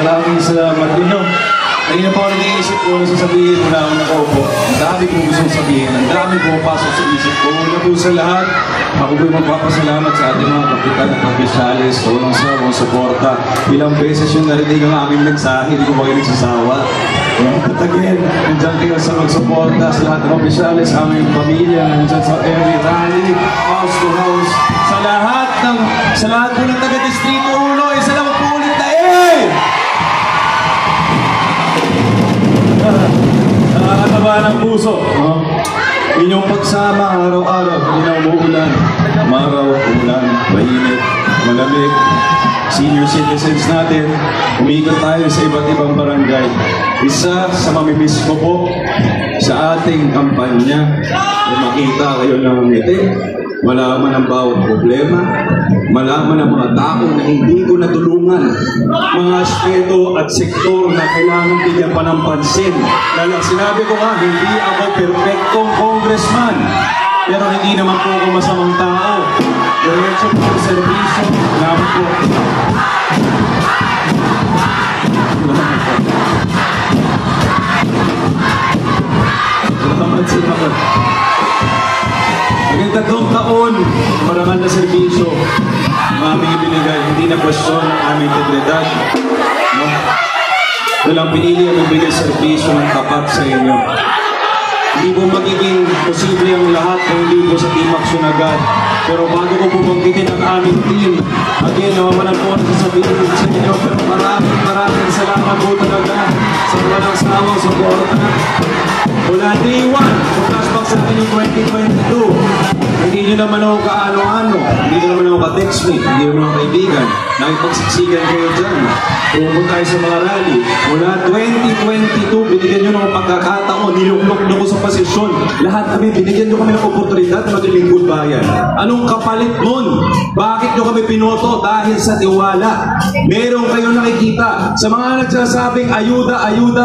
Maraming salamat din, no? Kanina pa ako nag-iisip ko na sasabihin mula ako nakaupo. Ang dami kong gustong sabihin, ang dami pumapasok sa isip ko. Una po sa lahat, ako po'y magpapasalamat sa ating mga kapitan at opisyalis, walang sawang suporta. Ilang beses yung narinig ang aming mensahe, hindi ko pa kayo nagsasawa. But again, nandiyan kayo sa magsuporta sa lahat ng opisyalis, aming pamilya, nandiyan sa every rally, house to house, sa lahat po ng taga-distrito 1, isa lang po ulit na nakakataba ng puso, no? Inyong pagsama araw-araw, hindi na umuulan, maraw, ulan, mainit, malamig. Senior citizens natin, umikot tayo sa iba't ibang barangay. Isa sa mamimiss ko po sa ating kampanya ay makita kayo ng ngiti, malaman ang bawat problema, malaman ang mga tao na hindi ko natulungan, mga aspeto at sektor na kailangan bigyan pa ng pansin. Dahil sinabi ko nga, hindi ako perfectong congressman, pero hindi naman po ako masamang tao. Diretso po sa servisyo, naman po. Maging 3 taon, marangal na serbisyo, ang aming ibinigay, hindi na kwestiyon ang aming integridad. No? Walang pinili ang ibigay serbisyo ng tapat sa inyo. Hindi po magiging posible ang lahat kung hindi po sa Team Action agad. Pero bago ko po banggitin ang aming team, again, nawawalan po na sasabihin sa inyo, pero maraming salamat po talaga sa walang sawang suporta. Mula day 1, flashback sa atin yung 2022. Hindi nyo naman ako kaano-ano, hindi nyo naman ako ka-text me, hindi nyo naman ako kaibigan. Nakipagsiksikan kayo dyan. Pumunta tayo sa mga rally. Mula 2022, binigyan nyo ng pagkakataon, niluklok nyo ko sa posisyon. Lahat kami, binigyan nyo kami ng oportunidad na maglilingkod bayan. Anong kapalit nun? Bakit nyo kami pinoto? Dahil sa tiwala. Meron kayong nakikita. Sa mga nagsasabing ayuda,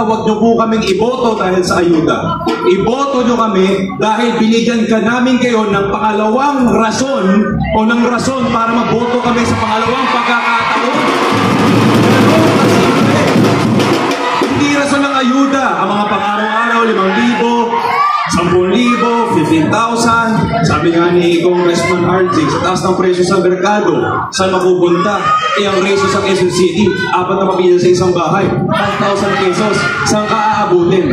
huwag nyo po kaming iboto dahil sa ayuda. Iboto nyo kami dahil binigyan ka namin kayo ng pangalawang rason o ng rason para magboto kami sa pangalawang pagkakataon. Hindi rason ng ayuda. Ang mga pang-araw-araw, 5,000, 10,000, 15,000. Sabi nga ni Congressman RJ, sa taas ng presyo sa merkado, saan mapupunta? Ang presyo sa Quezon City, 4 na pamilya sa isang bahay, 5,000 pesos. Saan ka aabutin?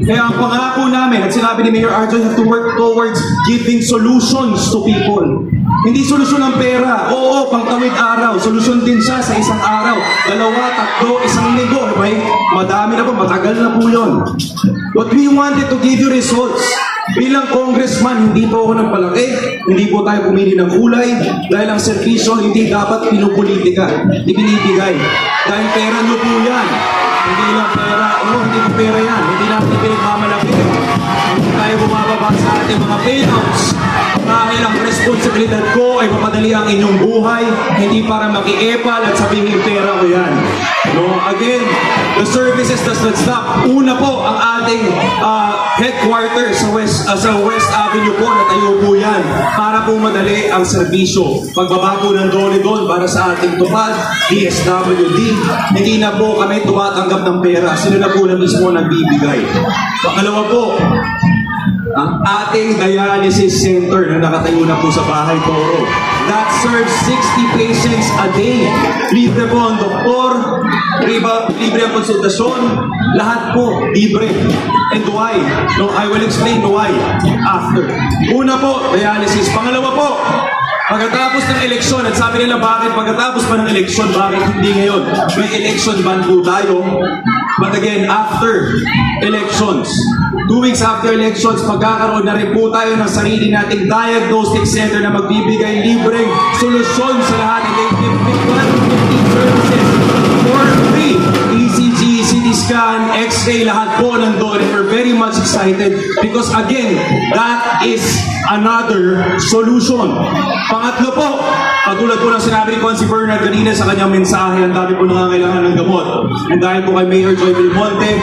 Kaya ang pangako namin, at sinabi ni Mayor RJ, have to work towards giving solutions to people. Hindi solusyon ng pera. Oo, pangtawid araw. Solusyon din siya sa isang araw. 2, 3, 1 linggo. Okay? Madami na po. Matagal na po yun. But we wanted to give you results. Bilang congressman, hindi po ako nagpalaki. Hindi po tayo pumili ng kulay. Dahil ang servisyo hindi dapat pinupolitika. Ibinibigay. Dahil pera nyo po yan. Hindi lang pera. Hindi po pera yan. Hindi natin pinagmamalaki. Hindi tayo bumababa sa ating mga payouts. Dahil ang responsibilidad ko ay mapadali ang inyong buhay, hindi para makiepal at sabihin pera ko yan. No? Again, the services does not stop. Una po, ang ating headquarters sa West Avenue po, natayo po yan para po madali ang serbisyo. Pagbaba po ng dole doon para sa ating tupad, DSWD, hindi na po kami tumatanggap ng pera. Sila na po na mismo nagbibigay. Pangalawa po, ang ating dialysis center na nakatayo na po sa Bahay Toro. That serves 60 patients a day. Libre po ang doktor, libre ang konsultasyon, lahat po libre. And why? No, I will explain why after. Una po, dialysis. Pangalawa po, pagkatapos ng eleksyon, at sabi nila bakit pagkatapos pa ng eleksyon, bakit hindi ngayon? May election ban po tayo. But again, after elections, 2 weeks after elections, magkakaroon na rin po tayo ng sarili nating diagnostic center na magbibigay libreng solusyon sa lahat ng 50 services for free. ECG, CT scan, X-ray, lahat po nandun. And we're very much excited because again, that is another solution. Pangatlo po, katulad po ng sinabi ni Consi Bernard kanina sa kanyang mensahe, ang dami po nangangailangan ng gamot. And dahil po kay Mayor Joy Belmonte,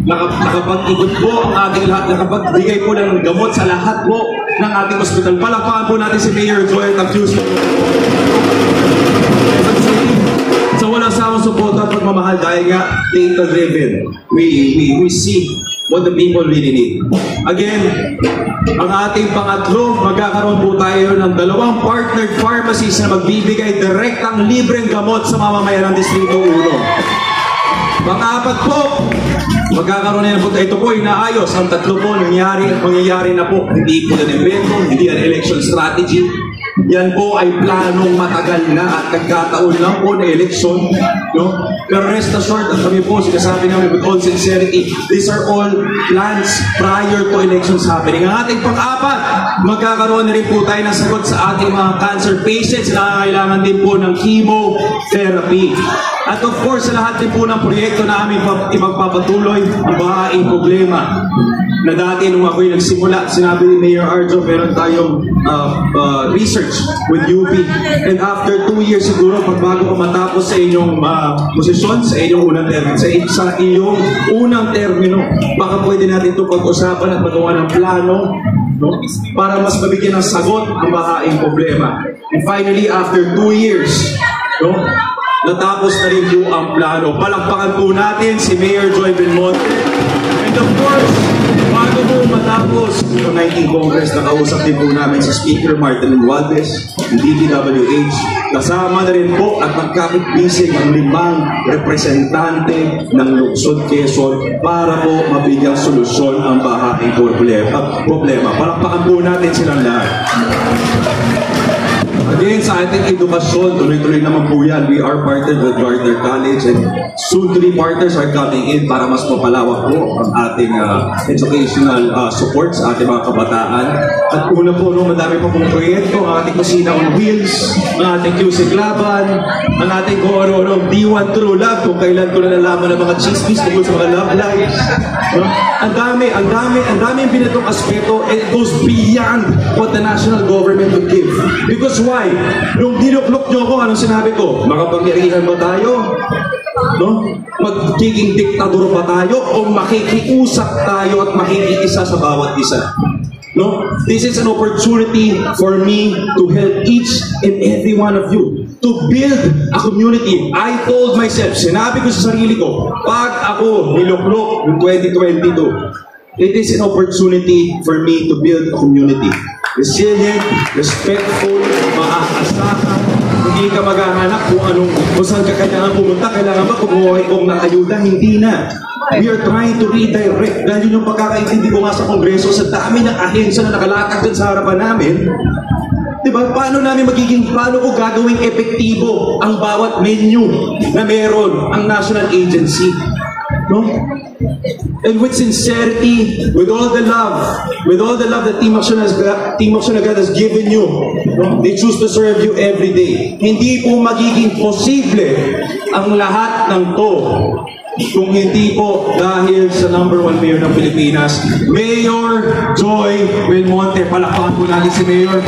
nakapag-ikot po ang ating lahat, nakapagbigay po ng gamot sa lahat po ng ating hospital. Palakpakan po natin si Mayor Joy at ang Houston. Sa walang sawang suporta at pagmamahal dahil nga data-driven, we see what the people really need. Again, ang ating pangatlo, magkakaroon po tayo ng 2 partnered pharmacies na magbibigay direktang libreng gamot sa mamamayan ng Distrito 1. Pang-apat po, magkakaroon na po, ito po inaayos. Ang 3 po mangyayari na po. Hindi po yan evento, hindi yan election strategy. Yan po ay planong matagal na at nagkataon lang po na eleksyon. No? Pero rest assured, at kami po, sinasabi namin with all sincerity, these are all plans prior to elections happening. Ang ating pang-apat, magkakaroon na rin po tayo ng sagot sa ating mga cancer patients na kailangan din po ng chemotherapy. At of course, sa lahat din po ng proyekto na aming ipagpapatuloy, ang bahaing problema na dati nung ako'y nagsimula, sinabi ni Mayor Arjo, meron tayong research with UP. And after 2 years siguro, pagbago ko matapos sa inyong posisyon, sa inyong unang termino, sa iyong unang termino, baka pwede natin ito pag-usapan at magawa ng plano, no? Para mas mabigyan ng sagot ang bahaing problema. And finally, after 2 years, no? Natapos na rin po ang plano. Palakpakan po natin si Mayor Joy Belmonte. And of course, bago po matapos yung 19th Congress, nakausap din po namin si Speaker Martin Romualdez, ng DPWH. Kasama na rin po at magkakit-bisig ang 5 representante ng Lungsod Quezon para po mabigyang solusyon ang bahaing problema. Palakpakan po natin silang lahat. Again, sa ating edukasyon, tuloy-tuloy naman po yan. We are partnered with Gardner College and soon-to-be partners are coming in para mas mapalawak po ang ating educational support sa ating mga kabataan. At una po, no, madami pa pong proyekto, ang ating kusina on wheels, ang ating QC Laban, ang ating kung ano-ano, D1 True Love, kung kailan ko na nalaman ng mga chismis tungkol sa mga love lives. No? Ang dami binatong aspeto, and it goes beyond what the national government would give. Because why? Nung dinuklok nyo ko, anong sinabi ko? Makapangyarihan ba tayo? No? Magiging diktador ba tayo? O makikiusap tayo at makikiisa sa bawat isa? No? This is an opportunity for me to help each and every one of you to build a community. I told myself, sinabi ko sa sarili ko, pag ako niluklok ng 2022, it is an opportunity for me to build a community. Resilient, respectful, maaasahan, hindi ka maghahanap kung saan ka kailangan pumunta, kailangan ba kumuha kong ng ayuda, hindi na. We are trying to redirect. Dahil yun yung pagkakaintindi ko nga sa Kongreso, sa dami ng ahensya na nakalatag dyan sa harapan namin, diba? Paano ko gagawing epektibo ang bawat menu na meron ang national agency? No? And with sincerity, with all the love that Team Action Agad has given you, no? They choose to serve you every day. Hindi po magiging posible ang lahat ng to kung hindi po dahil sa #1 mayor ng Pilipinas, Mayor Joy Belmonte. Palakpakan po natin si Mayor.